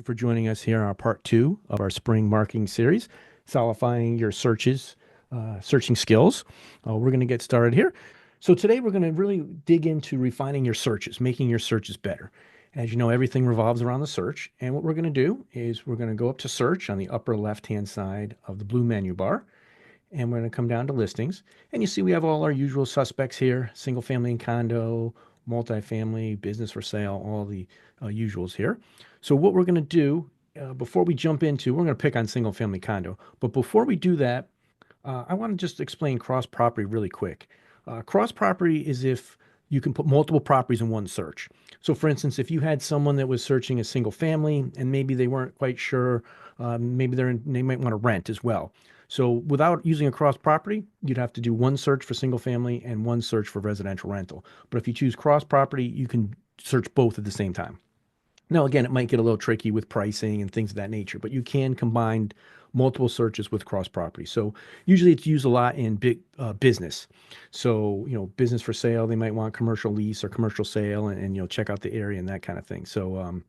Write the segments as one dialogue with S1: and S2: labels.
S1: you for joining us here on our part two of our spring marketing series, solidifying your searching skills. We're going to get started here. So today we're going to really dig into refining your searches, making your searches better. As you know, everything revolves around the search. And what we're going to do is we're going to go up to search on the upper left-hand side of the blue menu bar. And we're going to come down to listings. And you see we have all our usual suspects here: single family and condo, multifamily, business for sale, all the usuals here. So what we're going to do before we jump into, we're going to pick on single family condo. But before we do that, I want to just explain cross property really quick. Cross property is if you can put multiple properties in one search. So for instance, if you had someone that was searching a single family and maybe they weren't quite sure, maybe they might want to rent as well. So without using a cross property, you'd have to do one search for single family and one search for residential rental. But if you choose cross property, you can search both at the same time. Now, again, it might get a little tricky with pricing and things of that nature, but you can combine multiple searches with cross property. So usually it's used a lot in big business. So, business for sale, they might want commercial lease or commercial sale and check out the area and that kind of thing. So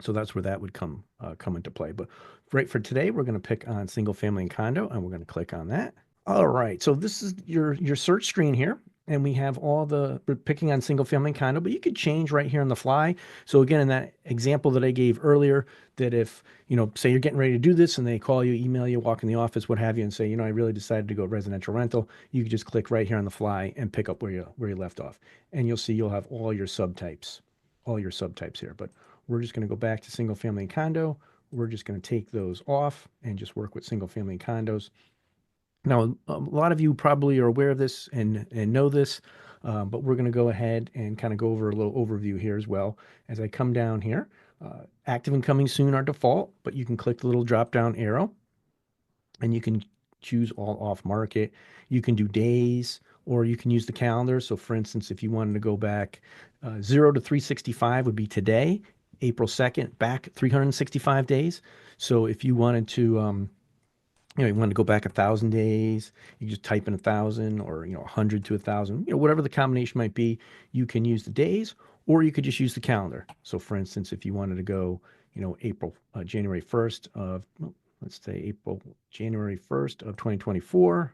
S1: that's where that would come into play. But right for today, we're going to pick on single family and condo, and we're going to click on that. All right, so this is your search screen here, and we have we're picking on single family and condo, but you could change right here on the fly. So again, in that example that I gave earlier, that if, say you're getting ready to do this and they call you, email you, walk in the office, what have you, and say, I really decided to go residential rental, you can just click right here on the fly and pick up where you left off. And you'll see you'll have all your subtypes here. But we're just going to go back to single family and condo. We're just going to take those off and just work with single family and condos. Now, a lot of you probably are aware of this and know this, but we're going to go ahead and kind of go over a little overview here as well. As I come down here, active and coming soon are default, but you can click the little drop down arrow and you can choose all off market. You can do days, or you can use the calendar. So for instance, if you wanted to go back 0 to 365 would be today, April 2nd, back 365 days. So if you wanted to, you wanted to go back 1,000 days, you just type in 1,000 or, 100 to 1,000, whatever the combination might be, you can use the days, or you could just use the calendar. So for instance, if you wanted to go, January 1st of, let's say January 1st of 2024,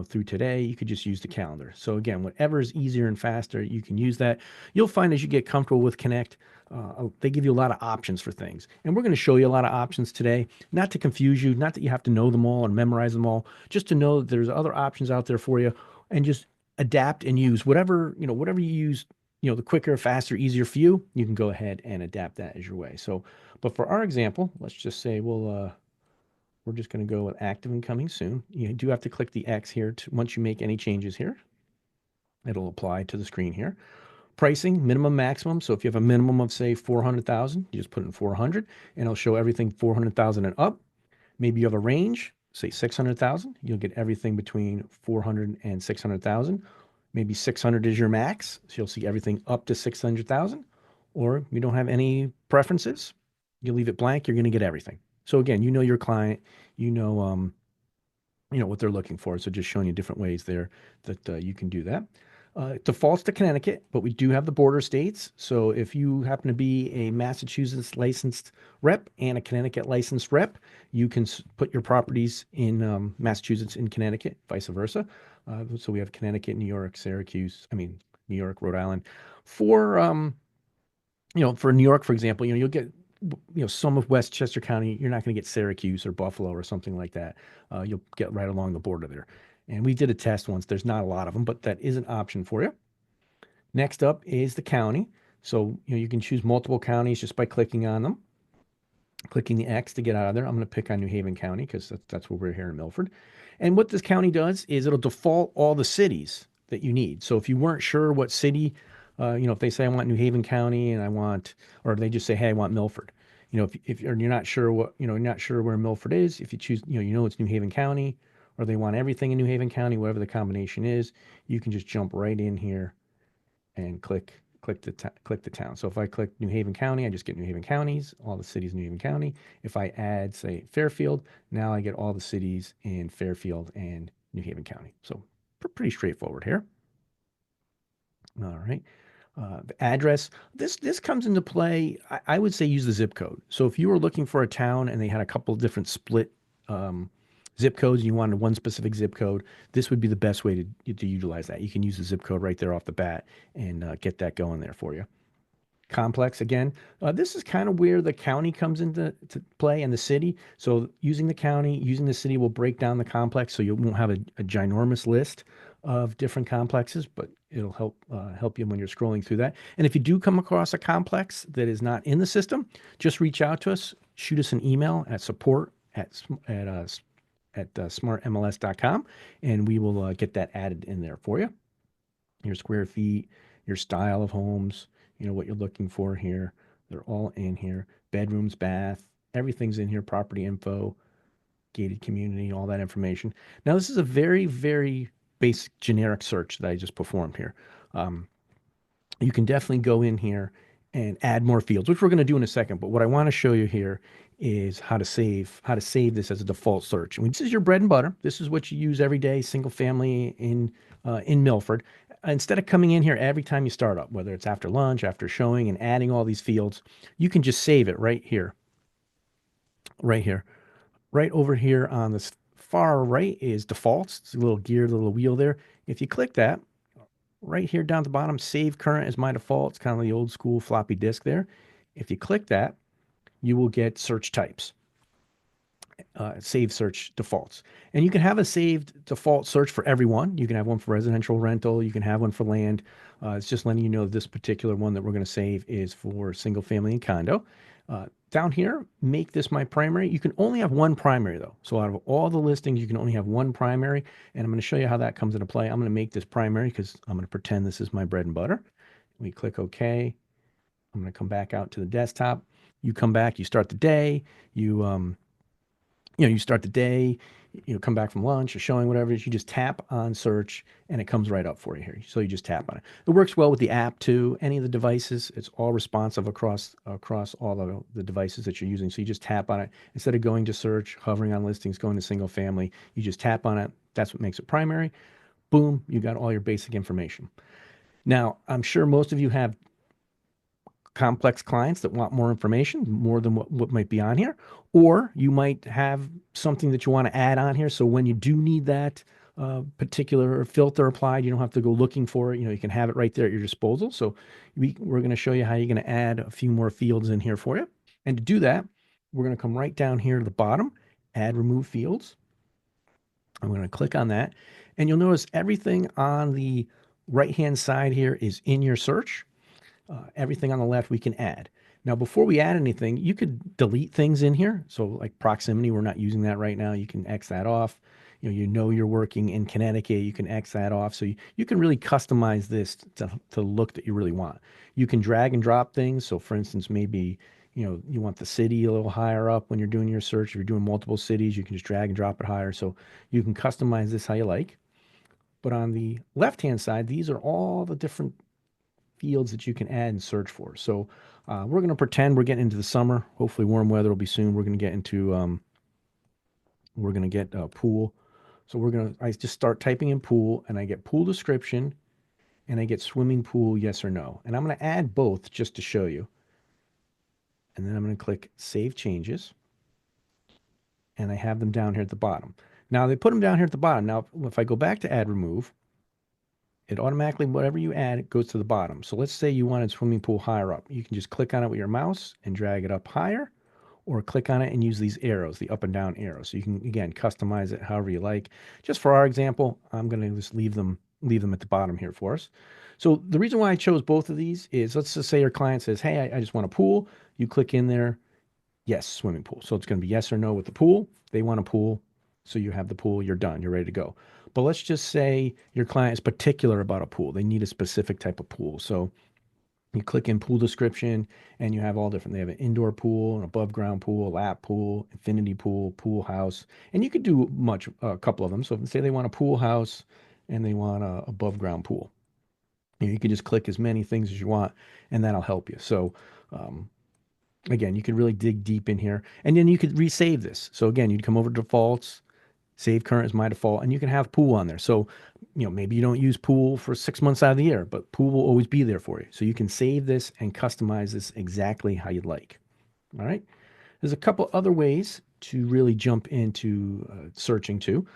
S1: through today, you could just use the calendar. So again, whatever is easier and faster, you can use that. You'll find as you get comfortable with Connect, they give you a lot of options for things. And we're going to show you a lot of options today, not to confuse you, not that you have to know them all or memorize them all, just to know that there's other options out there for you, and just adapt and use whatever you use, the quicker, faster, easier for you, you can go ahead and adapt that as your way. So, but for our example, let's just say we're just going to go with active and coming soon. You do have to click the X here once you make any changes here. It'll apply to the screen here. Pricing, minimum, maximum. So if you have a minimum of, say, 400,000, you just put in 400, and it'll show everything 400,000 and up. Maybe you have a range, say 600,000. You'll get everything between 400 and 600,000. Maybe 600 is your max, so you'll see everything up to 600,000. Or you don't have any preferences, you leave it blank, you're going to get everything. So again, your client, what they're looking for. So just showing you different ways there that you can do that. It defaults to Connecticut, but we do have the border states. So if you happen to be a Massachusetts licensed rep and a Connecticut licensed rep, you can put your properties in Massachusetts and Connecticut, vice versa. So we have Connecticut, New York, New York, Rhode Island. For New York, for example, you'll get some of Westchester County. You're not going to get Syracuse or Buffalo or something like that. You'll get right along the border there. And we did a test once. There's not a lot of them, but that is an option for you. Next up is the county. So, you can choose multiple counties just by clicking on them, clicking the X to get out of there. I'm going to pick on New Haven County because that's where we're here in Milford. And what this county does is it'll default all the cities that you need. So if you weren't sure what city, if they say I want New Haven County or they just say, hey, I want Milford. If you're not sure you're not sure where Milford is, if you choose, it's New Haven County, or they want everything in New Haven County, whatever the combination is, you can just jump right in here and click the town. So if I click New Haven County, I just get New Haven counties, all the cities in New Haven County. If I add, say, Fairfield, now I get all the cities in Fairfield and New Haven County. So pretty straightforward here. All right. The address. This comes into play. I would say use the zip code. So if you were looking for a town and they had a couple of different split um, zip codes and you wanted one specific zip code, this would be the best way to utilize that. You can use the zip code right there off the bat and get that going there for you. Complex again. This is kind of where the county comes into play and the city. So using the county, using the city will break down the complex, so you won't have a ginormous list of different complexes, but it'll help you when you're scrolling through that. And if you do come across a complex that is not in the system, just reach out to us. Shoot us an email at support at smartmls.com, and we will get that added in there for you. Your square feet, your style of homes, what you're looking for here. They're all in here. Bedrooms, bath, everything's in here. Property info, gated community, all that information. Now, this is a very, very basic generic search that I just performed here. Um, you can definitely go in here and add more fields, which we're going to do in a second. But what I want to show you here is how to save this as a default search. And this is your bread and butter. This is what you use every day, single family in Milford. Instead of coming in here every time you start up, whether it's after lunch, after showing, and adding all these fields, you can just save it right here, right here, right over here on this far right is defaults. It's a little gear, little wheel there. If you click that, right here down at the bottom, save current as my default. It's kind of the old school floppy disk there. If you click that, you will get search types, save search defaults. And you can have a saved default search for everyone. You can have one for residential rental. You can have one for land. It's just letting you know this particular one that we're going to save is for single family and condo. Down here, make this my primary. You can only have one primary though. So out of all the listings, you can only have one primary. And I'm going to show you how that comes into play. I'm going to make this primary because I'm going to pretend this is my bread and butter. We click OK. I'm going to come back out to the desktop. You come back, you start the day, you start the day, come back from lunch or showing, whatever it is, you just tap on search and it comes right up for you here. So you just tap on it. It works well with the app too. Any of the devices, it's all responsive across all of the devices that you're using. So you just tap on it instead of going to search, hovering on listings, going to single family. You just tap on it. That's what makes it primary. Boom, you got all your basic information. Now, I'm sure most of you have complex clients that want more information, more than what might be on here, or you might have something that you want to add on here. So when you do need that particular filter applied, you don't have to go looking for it. You can have it right there at your disposal. So we're going to show you how you're going to add a few more fields in here for you. And to do that, we're going to come right down here to the bottom, add remove fields. I'm going to click on that. And you'll notice everything on the right-hand side here is in your search. Everything on the left we can add. Now, before we add anything, you could delete things in here. So like proximity, we're not using that right now. You can X that off. You're working in Connecticut, you can X that off. So you can really customize this to the look that you really want. You can drag and drop things. So for instance, maybe, you want the city a little higher up when you're doing your search. If you're doing multiple cities, you can just drag and drop it higher. So you can customize this how you like. But on the left-hand side, these are all the different fields that you can add and search for. So we're going to pretend we're getting into the summer. Hopefully warm weather will be soon. We're going to get into, pool. So I just start typing in pool and I get pool description and I get swimming pool, yes or no. And I'm going to add both just to show you. And then I'm going to click save changes. And I have them down here at the bottom. Now they put them down here at the bottom. Now, if I go back to add remove, it automatically, whatever you add, it goes to the bottom. So let's say you wanted swimming pool higher up. You can just click on it with your mouse and drag it up higher, or click on it and use these arrows, the up and down arrows. So you can, again, customize it however you like. Just for our example, I'm going to just leave them at the bottom here for us. So the reason why I chose both of these is, let's just say your client says, hey, I just want a pool. You click in there, yes, swimming pool. So it's going to be yes or no with the pool. They want a pool. So you have the pool, you're done, you're ready to go. But let's just say your client is particular about a pool. They need a specific type of pool. So you click in pool description and you have all different. They have an indoor pool, an above ground pool, a lap pool, infinity pool, pool house. And you could do a couple of them. So if say they want a pool house and they want a above ground pool, you can just click as many things as you want and that'll help you. So again, you could really dig deep in here and then you could resave this. So again, you'd come over to defaults, save current as my default, and you can have pool on there. So maybe you don't use pool for 6 months out of the year, but pool will always be there for you. So you can save this and customize this exactly how you'd like. All right. There's a couple other ways to really jump into searching too.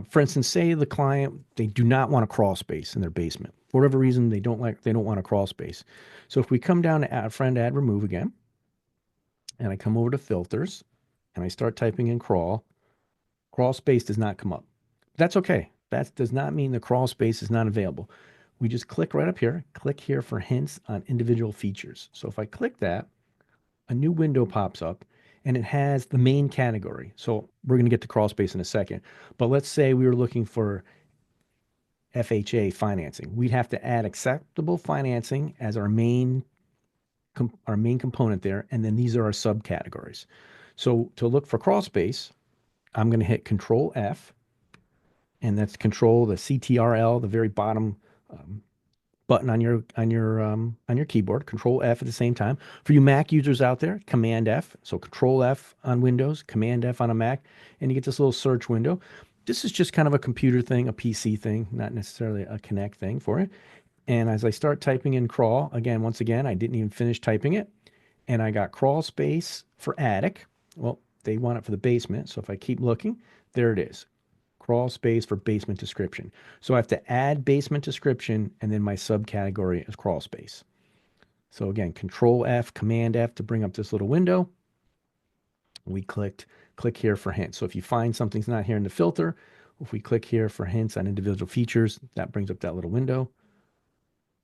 S1: For instance, say the client, they do not want a crawl space in their basement. For whatever reason, they don't want a crawl space. So if we come down to add friend, add remove again, and I come over to filters and I start typing in crawl space does not come up. That's okay. That does not mean the crawl space is not available. We just click right up here, click here for hints on individual features. So if I click that, a new window pops up and it has the main category. So we're going to get to crawl space in a second. But let's say we were looking for FHA financing. We'd have to add acceptable financing as our main component there, and then these are our subcategories. So to look for crawl space, I'm going to hit Control F, and that's control the CTRL, the very bottom button on your keyboard. Control F at the same time. For you Mac users out there, Command F. So Control F on Windows, Command F on a Mac, and you get this little search window. This is just kind of a computer thing, a PC thing, not necessarily a Connect thing for it. And as I start typing in crawl, again, once again, I didn't even finish typing it. And I got crawl space for attic. Well, they want it for the basement. So if I keep looking, there it is. Crawl space for basement description. So I have to add basement description and then my subcategory is crawl space. So again, Control F, Command F to bring up this little window. We click here for hints. So if you find something's not here in the filter, if we click here for hints on individual features, that brings up that little window.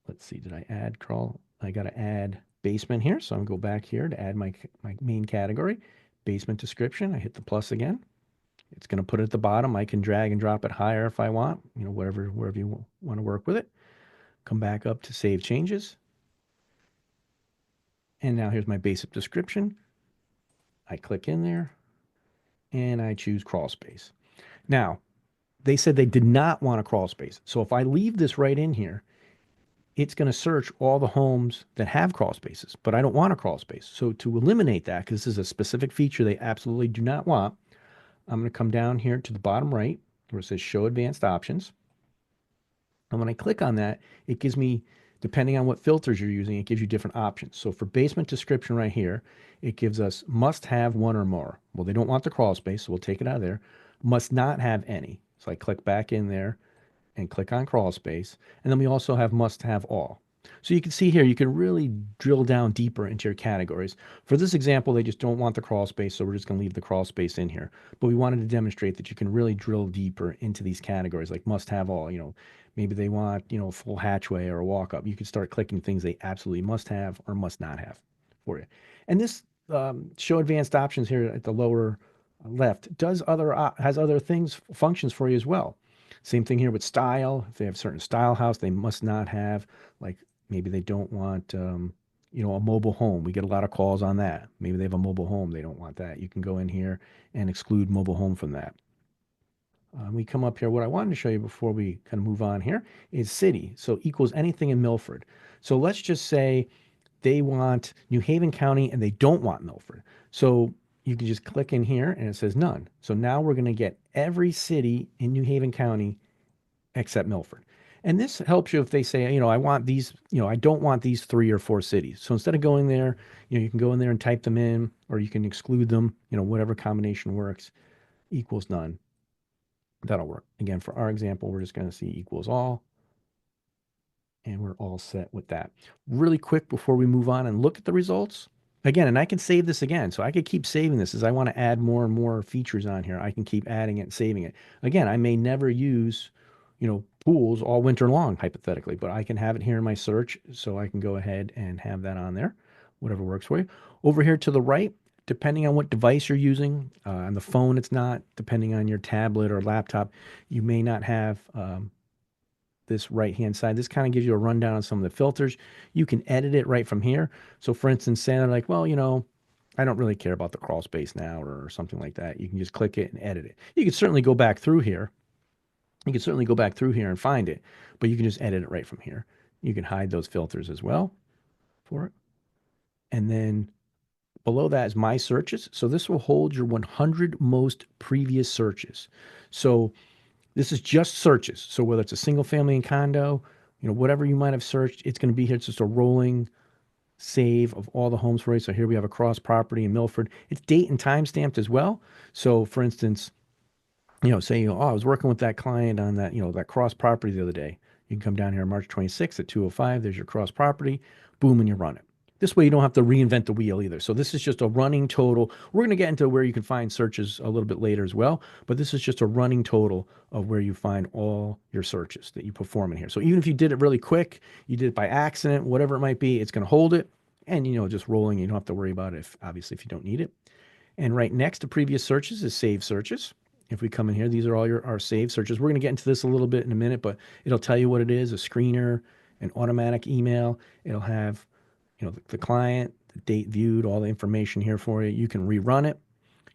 S1: Let's see, did I add crawl? I got to add basement here. So I'm going to go back here to add my main category, basement description. I hit the plus again. It's going to put it at the bottom. I can drag and drop it higher if I want, wherever you want to work with it. Come back up to save changes. And now here's my basic description. I click in there and I choose crawl space. Now, they said they did not want a crawl space. So if I leave this right in here, it's going to search all the homes that have crawl spaces, but I don't want a crawl space. So to eliminate that, because this is a specific feature they absolutely do not want, I'm going to come down here to the bottom right where it says Show Advanced Options. And when I click on that, it gives me, depending on what filters you're using, it gives you different options. So for basement description right here, it gives us must have one or more. Well, they don't want the crawl space, so we'll take it out of there. Must not have any. So I click back in there and click on crawl space. And then we also have must have all. So you can see here, you can really drill down deeper into your categories. For this example, they just don't want the crawl space, so we're just going to leave the crawl space in here. But we wanted to demonstrate that you can really drill deeper into these categories, like must have all, maybe they want, a full hatchway or a walk up. You can start clicking things they absolutely must have or must not have for you. And this show advanced options here at the lower left has other functions for you as well. Same thing here with style. If they have certain style house, they must not have, like maybe they don't want, a mobile home. We get a lot of calls on that. Maybe they have a mobile home. They don't want that. You can go in here and exclude mobile home from that. We come up here. What I wanted to show you before we kind of move on here is city. So equals anything in Milford. So let's just say they want New Haven County and they don't want Milford. So you can just click in here and it says none. So now we're going to get every city in New Haven County except Milford. And this helps you if they say, I want these, I don't want these 3 or 4 cities. So instead of going there, you can go in there and type them in, or you can exclude them, whatever combination works, equals none. That'll work. Again, for our example, we're just going to see equals all. And we're all set with that. Really quick before we move on and look at the results. Again, and I can save this again. So I could keep saving this as I want to add more and more features on here. I can keep adding it and saving it. Again, I may never use, pools all winter long, hypothetically, but I can have it here in my search. So I can go ahead and have that on there, whatever works for you. Over here to the right, depending on what device you're using, on the phone, it's not. Depending on your tablet or laptop, you may not have this right-hand side. This kind of gives you a rundown on some of the filters. You can edit it right from here. So for instance, say they're like, well, I don't really care about the crawl space now or something like that. You can just click it and edit it. You can certainly go back through here. You can certainly go back through here and find it, but you can just edit it right from here. You can hide those filters as well for it. And then below that is my searches. So this will hold your 100 most previous searches. So This is just searches. So whether it's a single family and condo, whatever you might have searched, it's going to be here. It's just a rolling save of all the homes for you. So here we have a cross property in Milford. It's date and time stamped as well. So for instance, say, oh, I was working with that client on that, that cross property the other day. You can come down here on March 26th at 2:05. There's your cross property. Boom, and you run it. This way you don't have to reinvent the wheel either. So this is just a running total. We're going to get into where you can find searches a little bit later as well, but this is just a running total of where you find all your searches that you perform in here. So even if you did it really quick, you did it by accident, whatever it might be, it's going to hold it and, just rolling. You don't have to worry about it if obviously if you don't need it. And right next to previous searches is save searches. If we come in here, these are all our save searches. We're going to get into this a little bit in a minute, but it'll tell you what it is, a screener, an automatic email. It'll have, the client, the date viewed, all the information here for you. You can rerun it.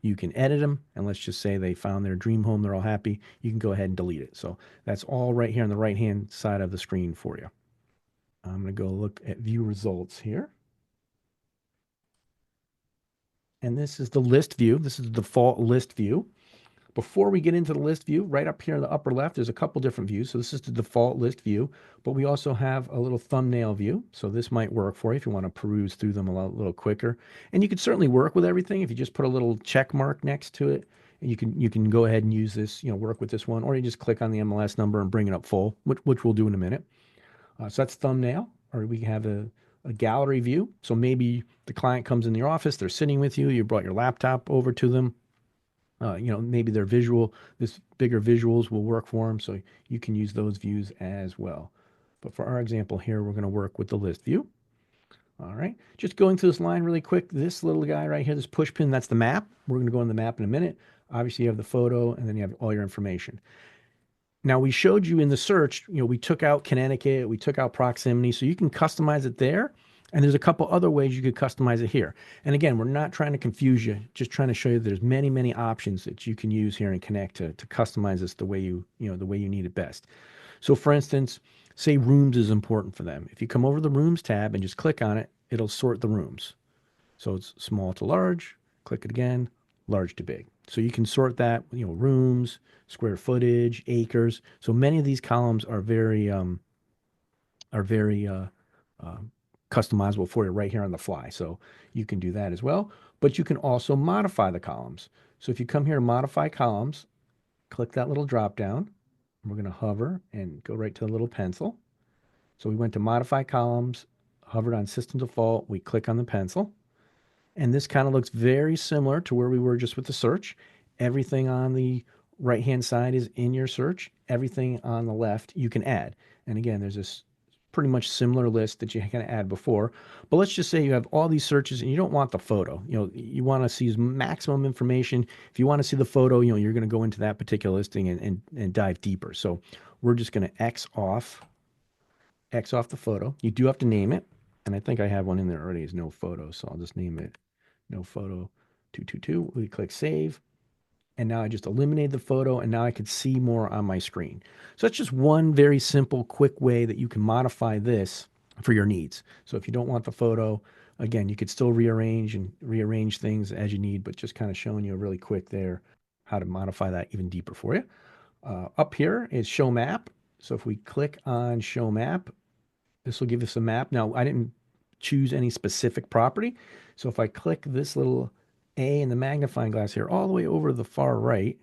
S1: You can edit them. And let's just say they found their dream home. They're all happy. You can go ahead and delete it. So that's all right here on the right-hand side of the screen for you. I'm going to go look at view results here. And this is the list view. This is the default list view. Before we get into the list view, right up here in the upper left, there's a couple different views. So this is the default list view, but we also have a little thumbnail view. So this might work for you if you want to peruse through them a little quicker. And you can certainly work with everything if you just put a little check mark next to it. And you can go ahead and use this, work with this one, or you just click on the MLS number and bring it up full, which we'll do in a minute. So that's thumbnail, or we have a gallery view. So maybe the client comes in your office, they're sitting with you, you brought your laptop over to them. Maybe their this bigger visuals will work for them. So you can use those views as well. But for our example here, we're going to work with the list view. All right. Just going through this line really quick. This little guy right here, this push pin, that's the map. We're going to go on the map in a minute. Obviously, you have the photo and then you have all your information. Now, we showed you in the search, we took out Connecticut, we took out proximity, so you can customize it there. And there's a couple other ways you could customize it here. And again, we're not trying to confuse you, just trying to show you there's many, many options that you can use here and Connect to customize this the way the way you need it best. So for instance, say rooms is important for them. If you come over the rooms tab and just click on it, it'll sort the rooms. So it's small to large, click it again, large to big. So you can sort that, rooms, square footage, acres. So many of these columns are very customizable for you right here on the fly. So you can do that as well, but you can also modify the columns. So if you come here to modify columns, click that little drop down. We're going to hover and go right to the little pencil. So we went to modify columns, hovered on system default. We click on the pencil. And this kind of looks very similar to where we were just with the search. Everything on the right-hand side is in your search. Everything on the left you can add. And again, there's this pretty much similar list that you can add before. But let's just say you have all these searches and you don't want the photo. You want to see maximum information. If you want to see the photo, you're going to go into that particular listing and dive deeper. So we're just going to X off the photo. You do have to name it. And I think I have one in there already as no photo. So I'll just name it no photo 222. We click save. And now I just eliminated the photo and now I could see more on my screen. So that's just one very simple, quick way that you can modify this for your needs. So if you don't want the photo, again, you could still rearrange things as you need, but just kind of showing you really quick there how to modify that even deeper for you. Up here is show map. So if we click on show map, this will give us a map. Now, I didn't choose any specific property. So if I click this little A in the magnifying glass here all the way over to the far right,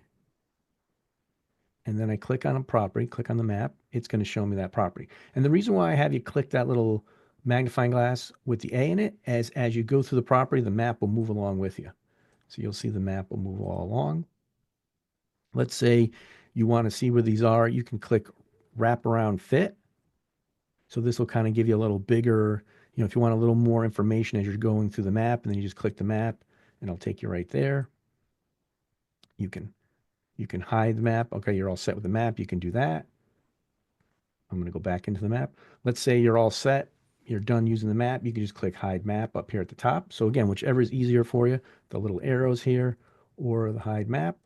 S1: and then I click on a property, click on the map, it's going to show me that property. And the reason why I have you click that little magnifying glass with the A in it, as you go through the property, the map will move along with you. So you'll see the map will move all along. Let's say you want to see where these are. You can click wrap around fit. So this will kind of give you a little bigger, if you want a little more information as you're going through the map, and then you just click the map and it'll take you right there. You can hide the map. Okay, you're all set with the map. You can do that. I'm going to go back into the map. Let's say you're all set. You're done using the map. You can just click hide map up here at the top. So again, whichever is easier for you, the little arrows here or the hide map,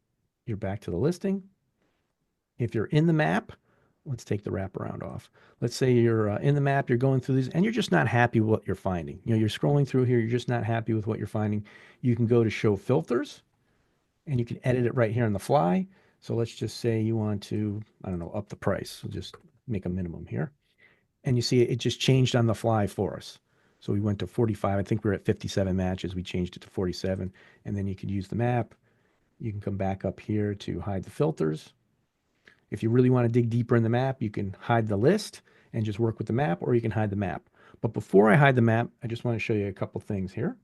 S1: you're back to the listing. If you're in the map, let's take the wraparound off. Let's say you're in the map, you're going through these, and you're just not happy with what you're finding. You're scrolling through here, you're just not happy with what you're finding. You can go to show filters, and you can edit it right here on the fly. So let's just say you want to, I don't know, up the price. We'll just make a minimum here. And you see it just changed on the fly for us. So we went to 45. I think we are at 57 matches. We changed it to 47. And then you could use the map. You can come back up here to hide the filters. If you really want to dig deeper in the map, you can hide the list and just work with the map, or you can hide the map. But before I hide the map, I just want to show you a couple things here.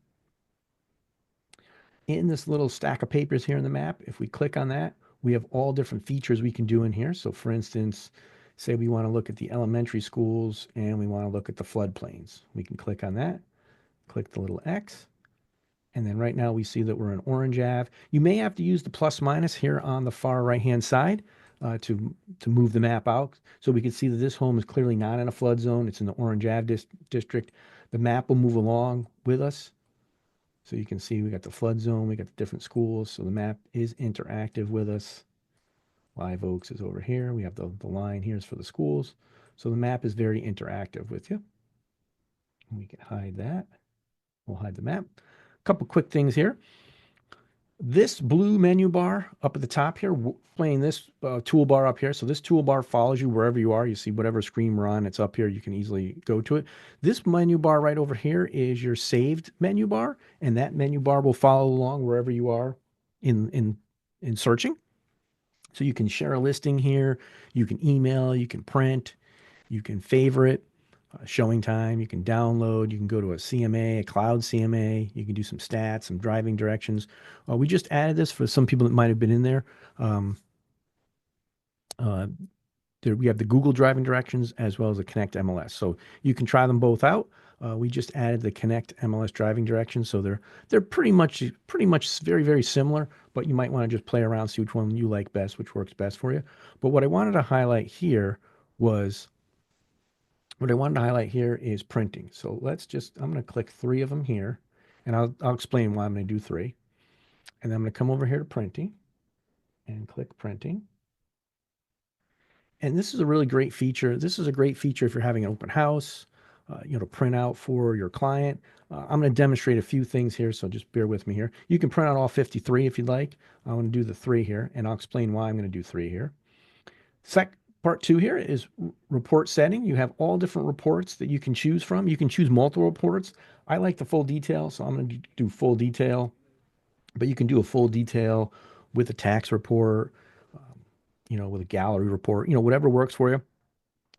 S1: In this little stack of papers here in the map, if we click on that, we have all different features we can do in here. So for instance, say we want to look at the elementary schools and we want to look at the floodplains. We can click on that, click the little X, and then right now we see that we're in Orange Ave. You may have to use the plus minus here on the far right-hand side to move the map out. So we can see that this home is clearly not in a flood zone. It's in the Orange Ave district. The map will move along with us. So you can see we got the flood zone, we got the different schools. So the map is interactive with us. Live Oaks is over here. We have the line here is for the schools. So the map is very interactive with you. We can hide that. We'll hide the map. A couple quick things here. This blue menu bar up at the top here, playing this toolbar up here. So this toolbar follows you wherever you are. You see whatever screen we're on, it's up here. You can easily go to it. This menu bar right over here is your saved menu bar, and that menu bar will follow along wherever you are in searching. So you can share a listing here. You can email, you can print, you can favorite, showing time, you can download, you can go to a CMA, a cloud CMA, you can do some stats, some driving directions. We just added this for some people that might have been in there. Uh, we have the Google driving directions as well as the Connect MLS. So you can try them both out. We just added the Connect MLS driving directions, so they're pretty much very, very similar, but you might want to just play around, see which one you like best, which works best for you. But what I wanted to highlight here was is printing. So I'm going to click 3 of them here, and I'll explain why I'm going to do 3. And then I'm going to come over here to printing and click printing. And this is a really great feature. This is a great feature if you're having an open house, to print out for your client. I'm going to demonstrate a few things here, so just bear with me here. You can print out all 53 if you'd like. I'm going to do the 3 here, and I'll explain why I'm going to do 3 here. Part 2 here is report setting. You have all different reports that you can choose from. You can choose multiple reports. I like the full detail, so I'm going to do full detail, but you can do a full detail with a tax report, with a gallery report, whatever works for you.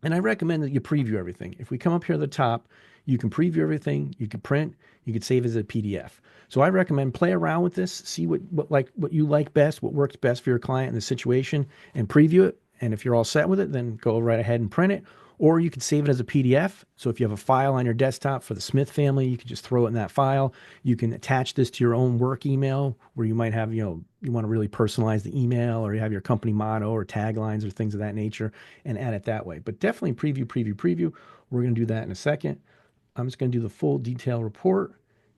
S1: And I recommend that you preview everything. If we come up here at the top, you can preview everything, you can print, you can save as a PDF. So I recommend play around with this, see what you like best, what works best for your client in the situation, and preview it. And if you're all set with it, then go right ahead and print it. Or you could save it as a PDF. So if you have a file on your desktop for the Smith family, you can just throw it in that file. You can attach this to your own work email where you might have, you want to really personalize the email, or you have your company motto or taglines or things of that nature, and add it that way. But definitely preview. We're going to do that in a second. I'm just going to do the full detail report.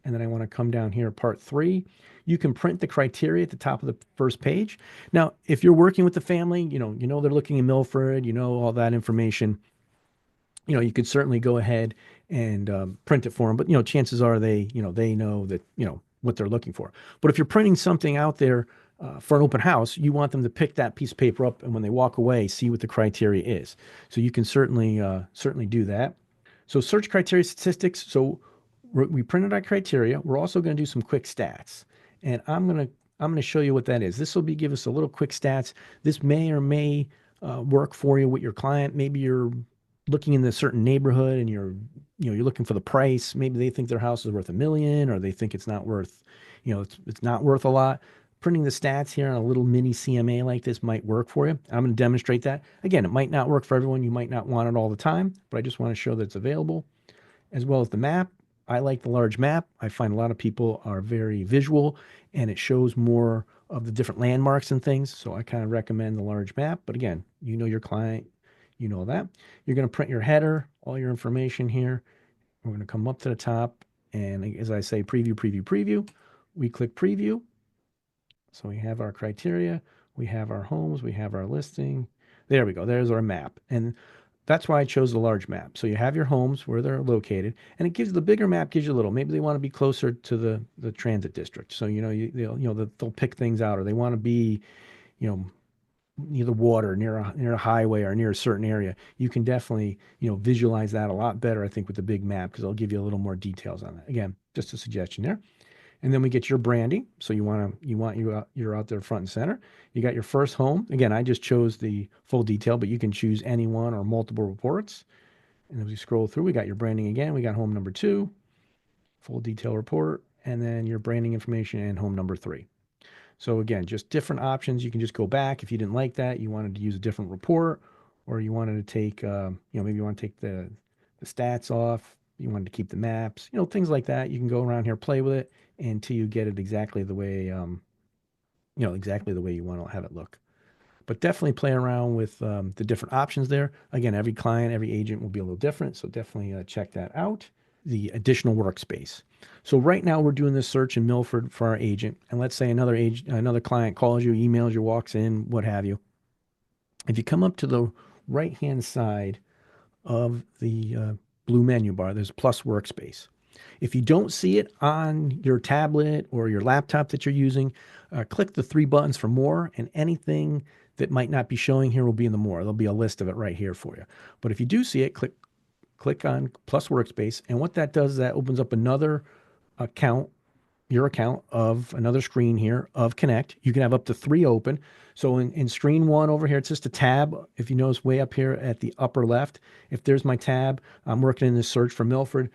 S1: And then I want to come down here, part 3. You can print the criteria at the top of the first page. Now, if you're working with the family, they're looking in Milford, all that information, you could certainly go ahead and print it for them. But, chances are they know that, what they're looking for. But if you're printing something out there for an open house, you want them to pick that piece of paper up and when they walk away, see what the criteria is. So you can certainly do that. So search criteria statistics. So we printed our criteria. We're also going to do some quick stats. And I'm going to show you what that is. This will give us a little quick stats. This may or may work for you with your client. Maybe you're looking in a certain neighborhood and you're looking for the price. Maybe they think their house is worth $1 million, or they think it's not worth, it's not worth a lot. Printing the stats here on a little mini CMA like this might work for you. I'm going to demonstrate that. Again, it might not work for everyone. You might not want it all the time, but I just want to show that it's available, as well as the map. I like the large map. I find a lot of people are very visual, and it shows more of the different landmarks and things. So I kind of recommend the large map. But again, your client, that. You're going to print your header, all your information here. We're going to come up to the top, and as I say, preview. We click preview. So we have our criteria, we have our homes, we have our listing. There we go. There's our map. And that's why I chose the large map. So you have your homes where they're located, and it gives the bigger map gives you a little. Maybe they want to be closer to the transit district. So they'll pick things out, or they want to be, near the water, near a highway or near a certain area, you can definitely, visualize that a lot better, I think, with the big map because it'll give you a little more details on that. Again, just a suggestion there. And then we get your branding. So you're out there front and center. You got your first home. Again, I just chose the full detail, but you can choose any one or multiple reports. And as we scroll through, we got your branding again. We got home number 2, full detail report, and then your branding information and home number 3. So again, just different options. You can just go back if you didn't like that, you wanted to use a different report, or you wanted to take, maybe you want to take the stats off, you wanted to keep the maps, things like that. You can go around here, play with it until you get it exactly the way, exactly the way you want to have it look. But definitely play around with the different options there. Again, every client, every agent will be a little different, so definitely check that out. The additional workspace. So right now we're doing this search in Milford for our agent, and let's say another client calls you, emails you, walks in, what have you. If you come up to the right-hand side of the blue menu bar, there's a plus workspace. If you don't see it on your tablet or your laptop that you're using, click the 3 buttons for more, and anything that might not be showing here will be in the more. There'll be a list of it right here for you. But if you do see it, click on plus workspace, and what that does is that opens up another account, your account of another screen here of Connect. You can have up to 3 open. So in screen 1 over here, it's just a tab. If you notice way up here at the upper left, if there's my tab, I'm working in this search for Milford.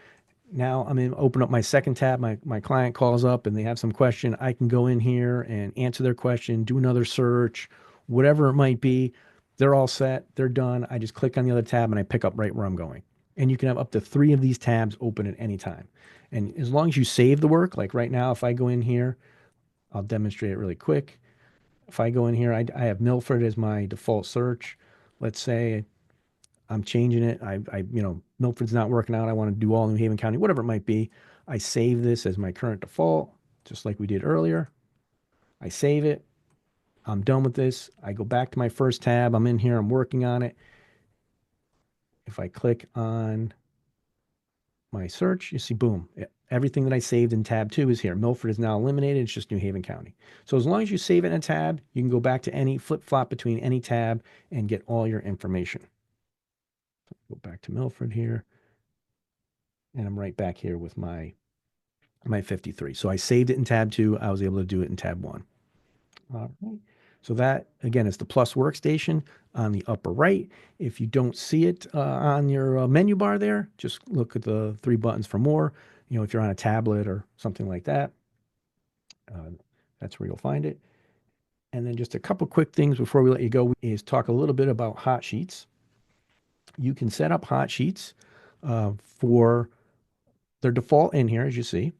S1: Now I'm going to open up my second tab. My client calls up and they have some question. I can go in here and answer their question, do another search, whatever it might be. They're all set. They're done. I just click on the other tab and I pick up right where I'm going. And you can have up to 3 of these tabs open at any time. And as long as you save the work, like right now, if I go in here, I'll demonstrate it really quick. If I go in here, I have Milford as my default search. Let's say I'm changing it. Milford's not working out. I want to do all New Haven County, whatever it might be. I save this as my current default, just like we did earlier. I save it. I'm done with this. I go back to my first tab. I'm in here. I'm working on it. If I click on my search, you see, boom, everything that I saved in tab 2 is here. Milford is now eliminated. It's just New Haven County. So as long as you save it in a tab, you can go back to any flip-flop between any tab and get all your information. Go back to Milford here. And I'm right back here with my 53. So I saved it in tab 2. I was able to do it in tab 1. All right. So that, again, is the plus workstation on the upper right. If you don't see it on your menu bar there, just look at the 3 buttons for more. If you're on a tablet or something like that, that's where you'll find it. And then just a couple quick things before we let you go is talk a little bit about hot sheets. You can set up hot sheets for their default in here, as you see.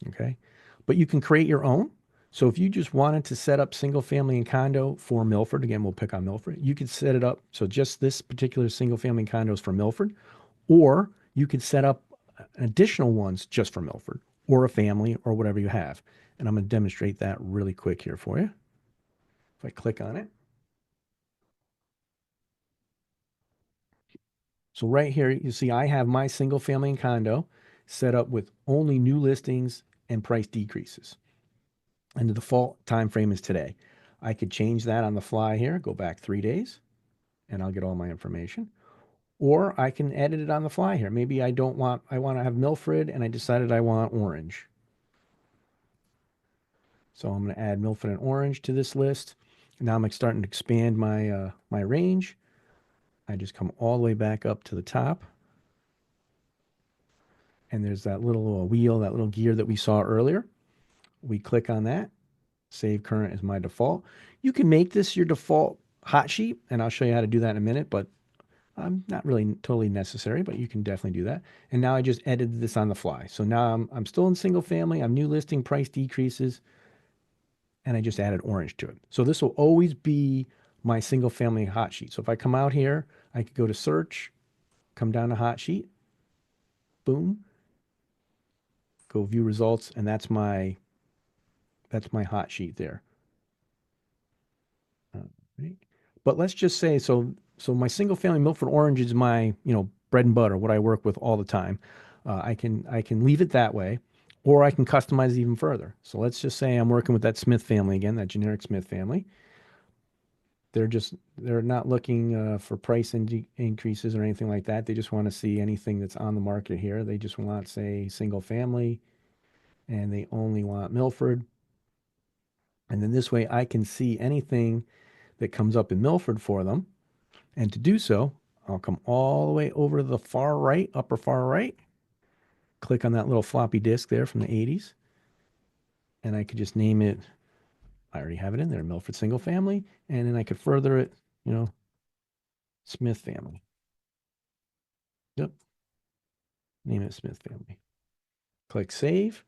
S1: Okay. But you can create your own. So if you just wanted to set up single family and condo for Milford, again, we'll pick on Milford, you could set it up. So just this particular single family condos for Milford, or you could set up additional ones just for Milford or a family or whatever you have. And I'm going to demonstrate that really quick here for you. If I click on it. So right here, you see I have my single family and condo set up with only new listings and price decreases. And the default time frame is today. I could change that on the fly here, go back 3 days, and I'll get all my information. Or I can edit it on the fly here. Maybe I want to have Milford and I decided I want orange. So I'm going to add Milford and orange to this list. And now I'm starting to expand my range. I just come all the way back up to the top. And there's that little wheel, that little gear that we saw earlier. We click on that. Save current is my default. You can make this your default hot sheet, and I'll show you how to do that in a minute, but not really totally necessary, but you can definitely do that. And now I just edited this on the fly. So now I'm still in single family. I'm new listing price decreases, and I just added orange to it. So this will always be my single family hot sheet. So if I come out here, I could go to search, come down to hot sheet, boom, go view results, and that's my hot sheet there. Right. But let's just say, so my single family Milford Orange is my, bread and butter, what I work with all the time. I can leave it that way, or I can customize it even further. So let's just say I'm working with that Smith family again, that generic Smith family. they're not looking for price increases or anything like that. They just want to see anything that's on the market here. They just want, say, single family, and they only want Milford. And then this way I can see anything that comes up in Milford for them. And to do so, I'll come all the way over to the far right, upper far right, click on that little floppy disk there from the 80s, and I could just name it. I already have it in there, Milford Single Family, and then I could further it, you know, Smith Family. Yep, name it Smith Family. Click Save.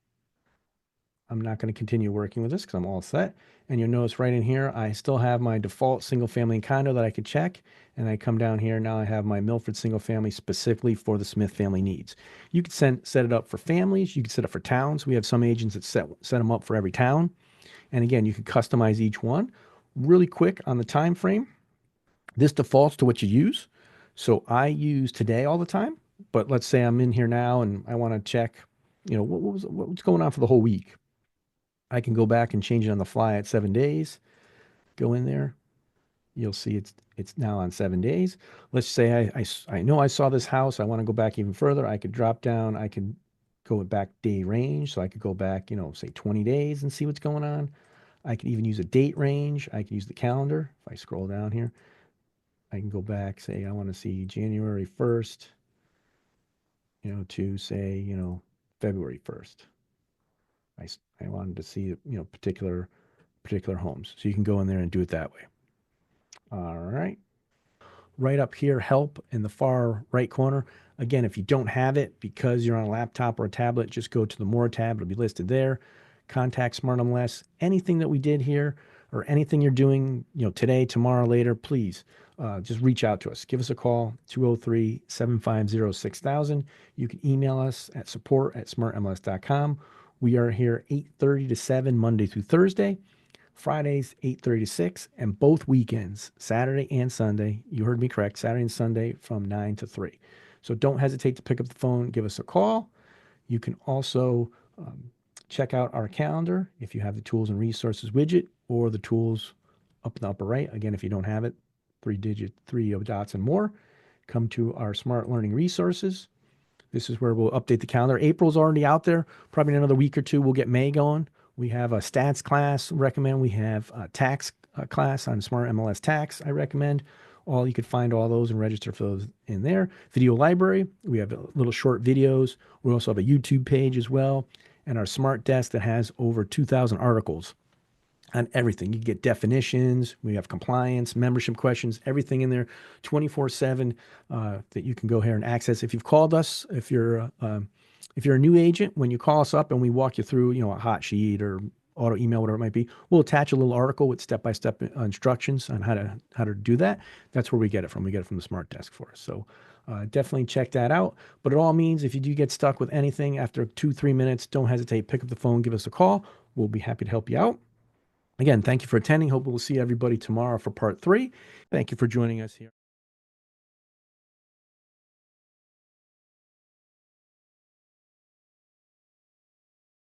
S1: I'm not going to continue working with this because I'm all set. And you'll notice right in here, I still have my default single family and condo that I could check. And I come down here, now I have my Milford single family specifically for the Smith family needs. You could set it up for families. You could set it for towns. We have some agents that set them up for every town. And again, you can customize each one. Really quick on the time frame, this defaults to what you use. So I use today all the time. But let's say I'm in here now and I want to check, what's going on for the whole week. I can go back and change it on the fly at 7 days. Go in there. You'll see it's now on 7 days. Let's say I know I saw this house. I want to go back even further. I could drop down. I could go back day range. So I could go back, say 20 days and see what's going on. I could even use a date range. I could use the calendar. If I scroll down here, I can go back, say I want to see January 1st, to say, February 1st. I wanted to see, particular homes. So you can go in there and do it that way. All right. Right up here, help in the far right corner. Again, if you don't have it because you're on a laptop or a tablet, just go to the More tab. It'll be listed there. Contact Smart MLS. Anything that we did here or anything you're doing, today, tomorrow, later, please just reach out to us. Give us a call, 203-750-6000. You can email us at support@smartmls.com. We are here 8:30 to 7 Monday through Thursday. Fridays, 8:30 to 6, and both weekends, Saturday and Sunday. You heard me correct, Saturday and Sunday from 9 to 3. So don't hesitate to pick up the phone, give us a call. You can also check out our calendar if you have the tools and resources widget or the tools up in the upper right. Again, if you don't have it, three dots and more. Come to our Smart Learning Resources. This is where we'll update the calendar. April's already out there. Probably in another week or two, we'll get May going. We have a stats class recommend. We have a tax class on Smart MLS Tax I recommend. You could find all those and register for those in there. Video library, we have little short videos. We also have a YouTube page as well. And our Smart Desk that has over 2,000 articles on everything. You get definitions. We have compliance, membership questions, everything in there 24/7 that you can go here and access. If you've called us, if you're a new agent, when you call us up and we walk you through, a hot sheet or auto email, whatever it might be, we'll attach a little article with step-by-step instructions on how to do that. That's where we get it from. We get it from the Smart Desk for us. So definitely check that out. But it all means if you do get stuck with anything after 2-3 minutes, don't hesitate. Pick up the phone, give us a call. We'll be happy to help you out. Again, thank you for attending. Hope we'll see everybody tomorrow for part 3. Thank you for joining us here.